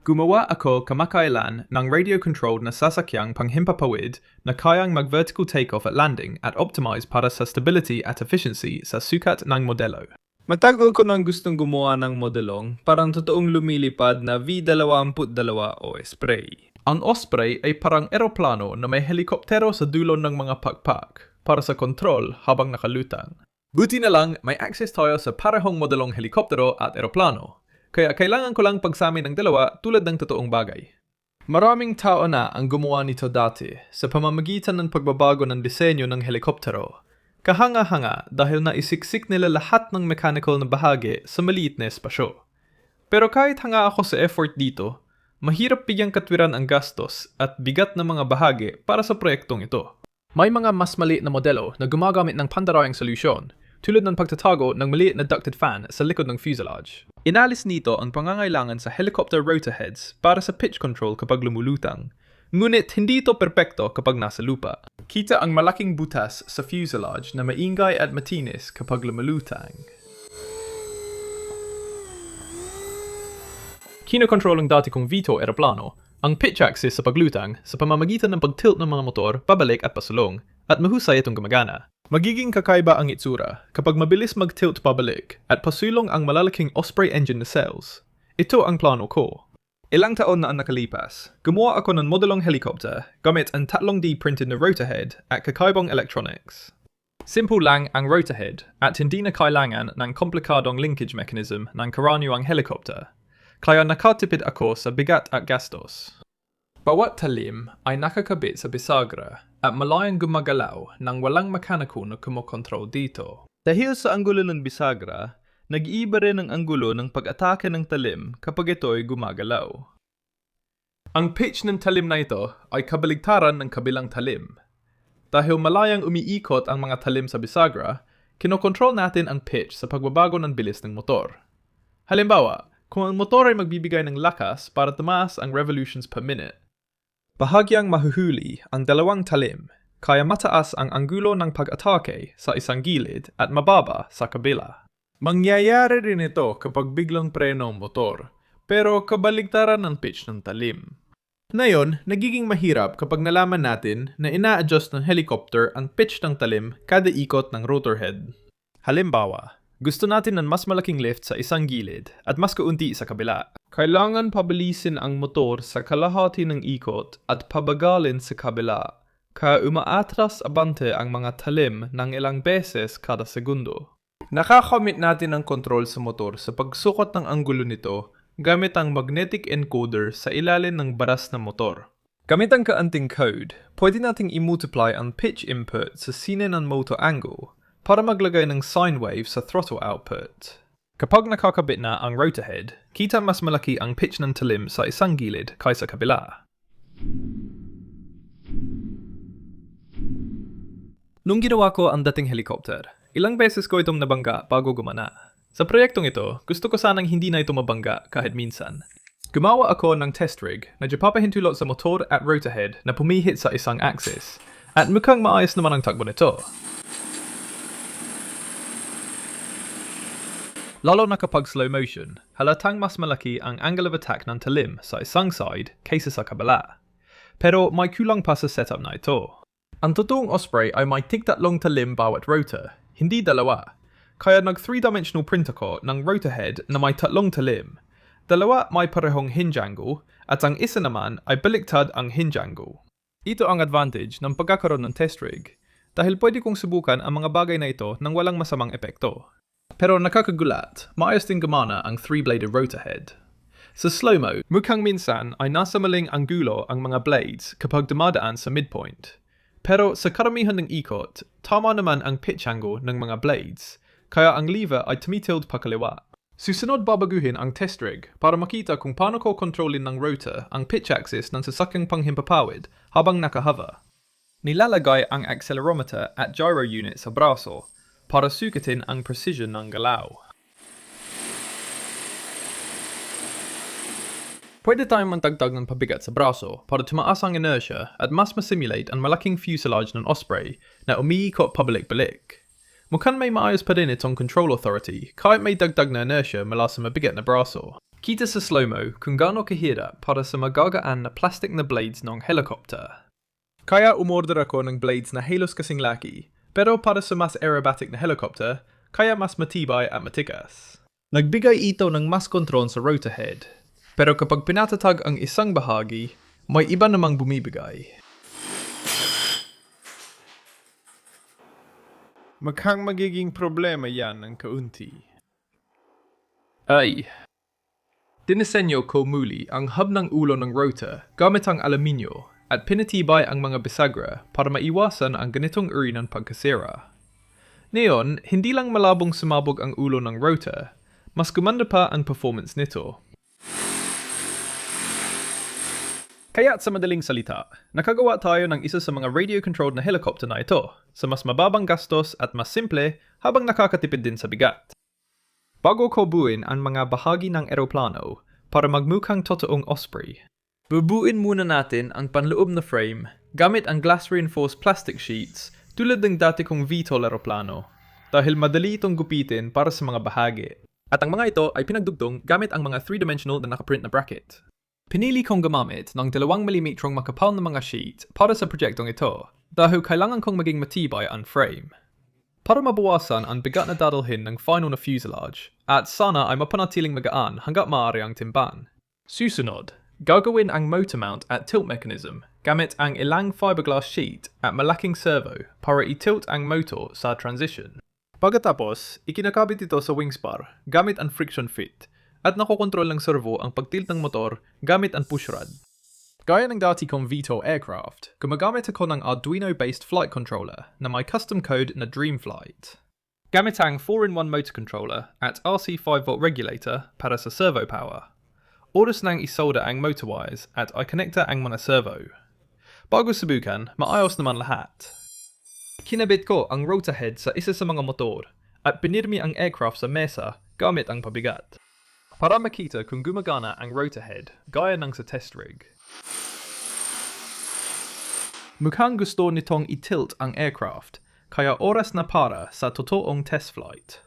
Gumawa ako kamakailan ng radio-controlled na sasakyang panghimpapawid na kayang mag-vertical takeoff at landing at optimize para sa stability at efficiency sa sukat ng modelo. Matagal ko nang gustong gumawa ng modelong parang totoong lumilipad na V22 o Osprey. Ang Osprey ay parang eroplano na may helikoptero sa dulo ng mga pakpak para sa kontrol habang nakalutang. Buti na lang may access tayo sa parehong modelong helikoptero at eroplano, kaya kailangan ko lang pagsami ng dalawa tulad ng totoong bagay. Maraming tao na ang gumawa nito dati sa pamamagitan ng pagbabago ng disenyo ng helikoptero. Kahanga-hanga dahil naisiksik nila lahat ng mechanical na bahagi sa maliit na espasyo. Pero kahit hanga ako sa effort dito, mahirap bigyang katwiran ang gastos at bigat ng mga bahagi para sa proyektong ito. May mga mas maliit na modelo na gumagamit ng pandarayang solusyon, tulad ng pagtatago ng maliit na ducted fan sa likod ng fuselage. Inalis nito ang pangangailangan sa helicopter rotor heads para sa pitch control kapag lumulutang. Ngunit hindi ito perpekto kapag nasa lupa. Kita ang malaking butas sa fuselage na maingay at matinis kapag lumulutang. Kinokontrol ang dati kong VTOL eroplano, ang pitch axis sa paglutang sa pamamagitan ng pag-tilt ng mga motor pabalik at pasulong, at mahusay itong gumagana. Magiging kakaiba ang itsura kapag mabilis mag-tilt pabalik at pasulong ang malalaking Osprey engine na cells. Ito ang plano ko. Ilang taon na ang nakalipas, gumawa ako ng modelong helicopter gamit ang Tatlong-D printed na rotor head at kakaibang electronics. Simple lang ang rotor head at hindi na kailangan ng komplikadong linkage mechanism ng karaniwang helicopter, kaya nakatipid ako sa bigat at gastos. Bawat talim ay nakakabit sa bisagra at malayang gumagalaw nang walang mekaniko na kumokontrol dito. Dahil sa anggulo ng bisagra, nag-iiba rin ang anggulo ng pag-atake ng talim kapag ito'y gumagalaw. Ang pitch ng talim na ito ay kabaligtaran ng kabilang talim. Dahil malayang umiikot ang mga talim sa bisagra, kinokontrol natin ang pitch sa pagbabago ng bilis ng motor. Halimbawa, kung ang motor ay magbibigay ng lakas para tumaas ang revolutions per minute, bahagyang mahuhuli ang dalawang talim, kaya mataas ang anggulo ng pag-atake sa isang gilid at mababa sa kabila. Mangyayari rin ito kapag biglang preno ang motor, pero kabaligtaran ng pitch ng talim. Ngayon, nagiging mahirap kapag nalaman natin na ina-adjust ng helicopter ang pitch ng talim kada ikot ng rotor head. Halimbawa, gusto natin ng mas malaking lift sa isang gilid at mas kaunti sa kabila. Kailangan pabilisin ang motor sa kalahati ng ikot at pabagalin sa kabila, kaya umaatras abante ang mga talim ng ilang beses kada segundo. Nakakamit natin ang control sa motor sa pagsukot ng anggulo nito gamit ang magnetic encoder sa ilalim ng baras ng motor. Gamit ang kaanting code, pwede nating i-multiply ang pitch input sa sine ng motor angle para maglagay ng sine wave sa throttle output. Kapag nakakabit na ang rotor head, kita mas malaki ang pitch ng talim sa isang gilid kaysa kabila. Nung ginawa ko ang dating helicopter, ilang beses ko itong nabangga bago gumana. Sa proyektong ito, gusto ko sanang hindi na ito mabangga kahit minsan. Gumawa ako ng test rig na papahintulot sa motor at rotor head na pumihit sa isang axis, at mukhang maayos naman ang takbo nito. Lalo na kapag slow motion, halatang mas malaki ang angle of attack ng talim sa isang side kaysa sa kabila. Pero may kulang pa sa setup na ito. Ang totoong Osprey ay may tig-tatlong talim bawat rotor, hindi dalawa. Kaya nag 3-dimensional print ako ng rotor head na may tatlong talim. Dalawa may parehong hinge angle at ang isa naman ay baliktad ang hinge angle. Ito ang advantage ng pagkakaroon ng test rig, dahil pwede kong subukan ang mga bagay na ito nang walang masamang epekto. Pero nakakagulat, maayos din gumana ang 3-bladed rotor head. Sa slow-mo, mukhang minsan ay nasa maling anggulo ang mga blades kapag dumadaan sa midpoint. Pero sa karamihan ng ikot, tama naman ang pitch angle ng mga blades, kaya ang lever ay tumitild pa kaliwa. Susunod babaguhin ang test rig para makita kung paano ko kontrolin ng rotor ang pitch axis ng sasakyang panghimpapawid habang nakahover. Nilalagay ang accelerometer at gyro unit sa braso para sukatin ang precision ng galaw. Pwede tayong mantagtag ng pabigat sa braso para tumaas ang inertia at mas masimulate ang malaking fuselage ng Osprey na umiikot pabalik-balik. Mukhang may maayos pa din itong control authority kahit may dagdag na inertia mula sa mabigat na braso. Kita sa slow-mo kung gaano kahirap para sa magagaan na plastic na blades ng helicopter. Kaya umorder ako ng blades na halos kasing laki, pero para sa mas aerobatic na helicopter, kaya mas matibay at matikas. Nagbigay ito ng mas kontrol sa rotor head, pero kapag pinatatag ang isang bahagi, may iba namang bumibigay. Mukhang magiging problema yan ng kaunti. Ay. Dinesenyo ko muli ang hub ng ulo ng rotor gamit ang aluminyo at pinatibay ang mga bisagra para maiwasan ang ganitong uri ng pagkasira. Ngayon, hindi lang malabong sumabog ang ulo ng rotor, mas gumanda pa ang performance nito. Kaya't sa madaling salita, nakagawa tayo ng isa sa mga radio-controlled na helicopter na ito sa mas mababang gastos at mas simple habang nakakatipid din sa bigat. Bago ko buuin ang mga bahagi ng eroplano para magmukhang totoong Osprey, bubuin muna natin ang panloob na frame gamit ang glass-reinforced plastic sheets tulad ng dati kong VTOL eroplano dahil madali itong gupitin para sa mga bahagi. At ang mga ito ay pinagdugtong gamit ang mga 3-dimensional na nakaprint na bracket. Pinili kong gumamit ng 2mm makapal na mga sheet para sa projektong ito dahil kailangan kong maging matibay ang frame. Para mabawasan ang bigat na dadalhin ng final na fuselage at sana ay mapanatiling magaan hanggat maaari ang timban. Susunod, gagawin ang motor mount at tilt mechanism gamit ang ilang fiberglass sheet at malaking servo para i-tilt ang motor sa transition. Pagkatapos, ikinakabit ito sa wing spar gamit ang friction fit at nakokontrol ng servo ang pagtilt ng motor gamit ang pushrod. Gaya ng dati kong VTOL aircraft, gumagamit ako ng Arduino-based flight controller na may custom code na Dreamflight. Gamit ang 4-in-1 motor controller at RC 5V regulator para sa servo power. Oras nang isolder ang motor wires at i-connecta ang mga servo. Bago subukan, maayos naman lahat. Kinabit ko ang rotor head sa isa sa mga motor at pinirmi ang aircraft sa mesa gamit ang pabigat. Para makita kung gumagana ang rotor head gaya ng sa test rig. Mukhang gusto nitong i-tilt ang aircraft, kaya oras na para sa totoong test flight.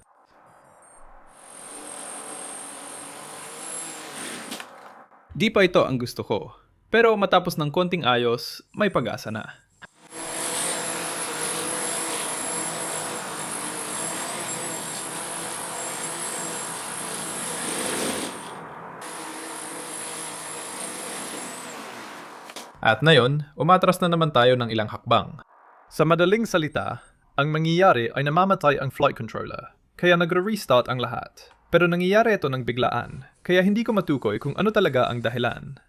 Di pa ito ang gusto ko, pero matapos ng konting ayos, may pag-asa na. At ngayon, umatras na naman tayo ng ilang hakbang. Sa madaling salita, ang mangyayari ay namamatay ang flight controller, kaya nagre-restart ang lahat. Pero nangyayari ito ng biglaan, kaya hindi ko matukoy kung ano talaga ang dahilan.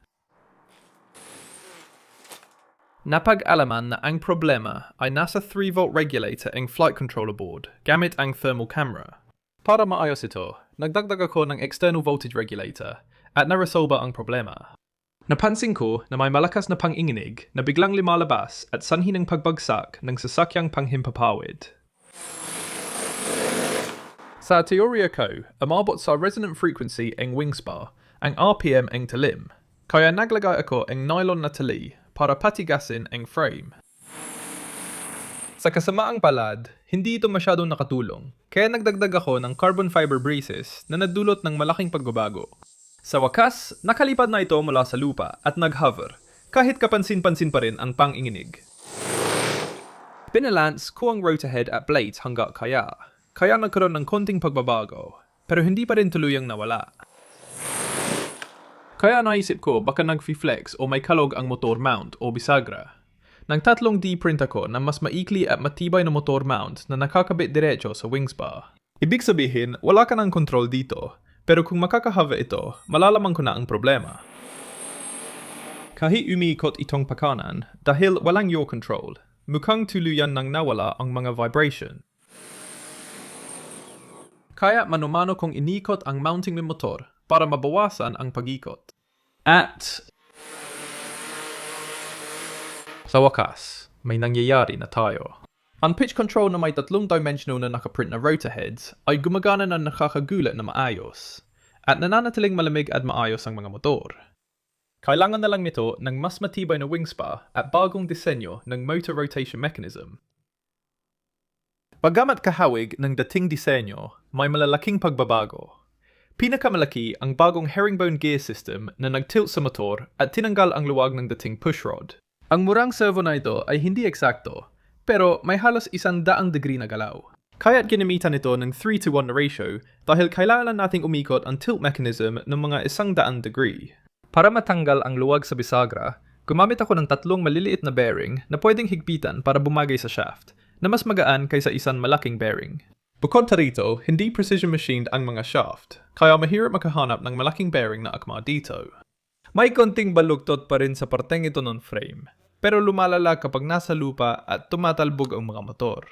Napag-alaman na ang problema ay nasa 3V regulator ang flight controller board gamit ang thermal camera. Para maayos ito, nagdagdag ako ng external voltage regulator at naresolba ang problema. Napansin ko na may malakas na panginginig na biglang lumalabas at sanhi ng pagbagsak ng sasakyang panghimpapawid. Sa teorya ko, umabot sa resonant frequency ang wing spar, ang RPM ang talim, kaya naglagay ako ang nylon na tali para patigasin ang frame. Sa kasamaang palad, hindi ito masyadong nakatulong, kaya nagdagdag ako ng carbon fiber braces na nadulot ng malaking pagbabago. Sa wakas, nakalipad na ito mula sa lupa at nag-hover, kahit kapansin-pansin pa rin ang panginginig. Pinalance ko ang rotor head at blades hanggat kaya nagkaroon ng konting pagbabago, pero hindi pa rin tuluyang nawala. Kaya naisip ko baka nag-flex o may kalog ang motor mount o bisagra. Nang Tatlong-D print ako na mas maikli at matibay na motor mount na nakakabit diretso sa wing spar. Ibig sabihin, wala ka ng control dito. Pero kung makakahava ito, malalaman ko na ang problema. Kahit umiikot itong pakanan, dahil walang yaw control, mukhang tuluyan nang nawala ang mga vibration. Kaya mano-mano kong inikot ang mounting ng motor para mabawasan ang pag-ikot. At sa wakas, may nangyayari na tayo. Ang pitch control na may 3-dimensional na nakaprint na rotor heads ay gumagana na nakakagulat na maayos at nananatiling malamig at maayos ang mga motor. Kailangan na lang nito ng mas matibay na wing spar at bagong disenyo ng motor rotation mechanism. Paggamat kahawig ng dating disenyo, may malalaking pagbabago. Pinakamalaki ang bagong herringbone gear system na nag-tilt sa motor at tinanggal ang luwag ng dating pushrod. Ang murang servo na ito ay hindi eksakto, pero may halos 100 degree na galaw. Kaya't ginamitan ito ng 3-to-1 na ratio dahil kailangan nating umikot ang tilt mechanism ng mga 100 degree. Para matanggal ang luwag sa bisagra, gumamit ako ng 3 maliliit na bearing na pwedeng higpitan para bumagay sa shaft, na mas magaan kaysa isang malaking bearing. Bukod sa rito, hindi precision machined ang mga shaft, kaya mahirap makahanap ng malaking bearing na akma dito. May konting baluktot pa rin sa parteng ito ng frame, pero lumalala kapag nasa lupa at tumatalbog ang mga motor.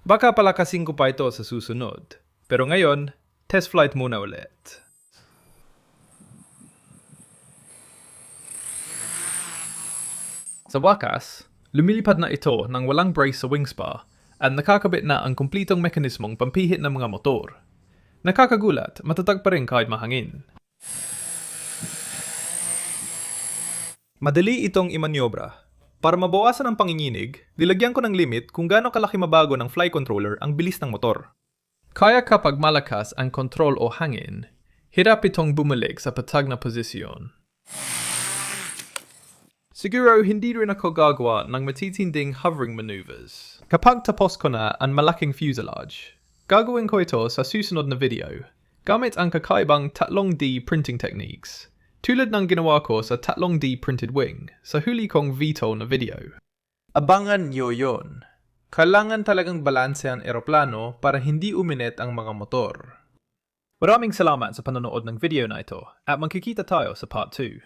Baka palakasin ko pa ito sa susunod, pero ngayon, test flight muna ulit. Sa wakas, lumilipad na ito ng walang brace sa wingspa at nakakabit na ang kumpletong mekanismong pampihit ng mga motor. Nakakagulat, matatag pa rin kahit mahangin. Madali itong imanyobra. Para mabawasan ang panginginig, nilagyan ko ng limit kung gaano kalaki mabago ng fly controller ang bilis ng motor. Kaya kapag malakas ang control o hangin, hirap itong bumalik sa patag na posisyon. Siguro hindi rin ako gagawa ng matitinding hovering maneuvers. Kapag tapos ko na ang malaking fuselage, gagawin ko ito sa susunod na video, gamit ang kakaibang Tatlong-D printing techniques, tulad ng ginawa ko sa Tatlong-D printed wing sa huli kong VTOL na video. Abangan nyo yun. Kailangan talagang balanse ang eroplano para hindi uminit ang mga motor. Maraming salamat sa panonood ng video na ito at magkikita tayo sa part 2.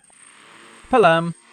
Paalam!